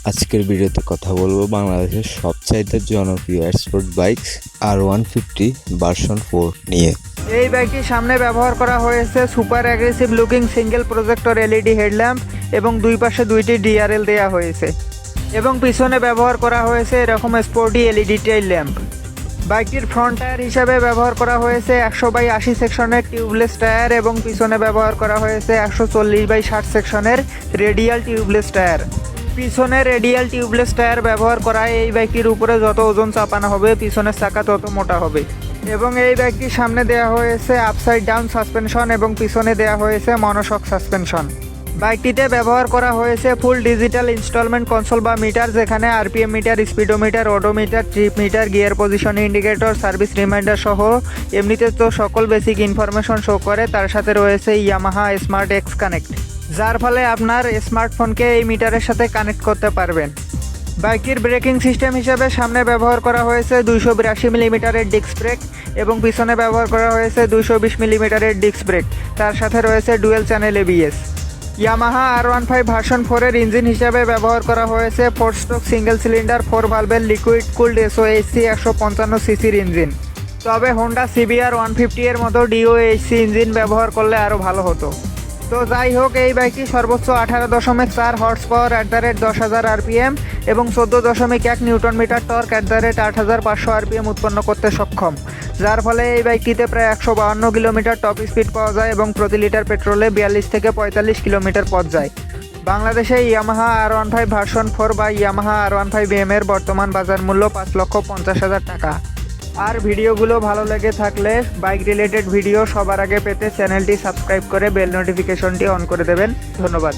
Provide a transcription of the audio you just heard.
আজকের ভিডিওতে কথা বলবো বাংলাদেশের সবচাইতে জনপ্রিয় স্পোর্ট বাইক r15 ভার্সন 4 নিয়ে। এই বাইকটি সামনে ব্যবহার করা হয়েছে super aggressive looking single projector LED headlamp এবং দুই পাশে দুইটি ডিআরএল দেওয়া হয়েছে এবং পিছনে ব্যবহার করা হয়েছে এরকম স্পোর্টি এলইডি টেইল ল্যাম্প। বাইকটির ফ্রন্ট টায়ার হিসাবে ব্যবহার করা হয়েছে 100/80 সেকশনের টিউবলেস টায়ার এবং পিছনে ব্যবহার করা হয়েছে 140/60 সেকশনের রেডিয়াল টিউবলেস টায়ার। পিছনে রেডিয়াল টিউবলেস টায়ার ব্যবহার করায় এই বাইকটির উপরে যত ওজন চাপানো হবে পিছনের চাকা তত মোটা হবে এবং এই বাইকটির সামনে দেওয়া হয়েছে আপসাইড ডাউন সাসপেনশন এবং পিছনে দেওয়া হয়েছে মনোশক সাসপেনশন। বাইকটিতে ব্যবহার করা হয়েছে ফুল ডিজিটাল ইনস্টলমেন্ট কনসোল বা মিটার, যেখানে RPM meter, speedometer, odometer, trip meter, gear position indicator, service reminder সহ এমনিতে তো সকল বেসিক ইনফরমেশন শো করে। তার সাথে রয়েছে ইয়ামাহা স্মার্ট এক্স কানেক্ট, যার ফলে আপনার স্মার্টফোনকে এই মিটারের সাথে কানেক্ট করতে পারবেন। বাইকটির ব্রেকিং সিস্টেম হিসেবে সামনে ব্যবহার করা হয়েছে 282 মিলিমিটারের ডিস্ক ব্রেক এবং পিছনে ব্যবহার করা হয়েছে 220 মিলিমিটারের ডিস্ক ব্রেক। তার সাথে রয়েছে dual channel ABS. Yamaha r15 version 4 এর ইঞ্জিন হিসাবে ব্যবহার করা হয়েছে 4 স্ট্রোক সিঙ্গেল সিলিন্ডার 4 ভালভের লিকুইড কুলড এসওএইচসি 155 সিসির ইঞ্জিন। তবে হোন্ডা সিবিআর 150 এর মতো ডিওএইচসি ইঞ্জিন ব্যবহার করলে আরও ভালো হতো। তো যাই হোক, এই বাইকটি সর্বোচ্চ 18.4 হর্স পাওয়ার @10,000 আরপিএম এবং 14.1 নিউটন মিটার টর্ক @8,500 আরপিএম উৎপন্ন করতে সক্ষম, যার ফলে এই বাইকটিতে প্রায় 152 কিলোমিটার টপ স্পিড পাওয়া যায় এবং প্রতি লিটার পেট্রোলে 42 থেকে 45 কিলোমিটার পথ যায়। বাংলাদেশে ইয়ামাহা r15 ভার্সন 4 বা ইয়ামাহা r15BM এর বর্তমান বাজার মূল্য 5,50,000 টাকা। আর ভিডিওগুলো ভালো লেগে থাকলে বাইক রিলেটেড ভিডিও সবার আগে পেতে চ্যানেলটি সাবস্ক্রাইব করে বেল নোটিফিকেশনটি অন করে দেবেন। ধন্যবাদ।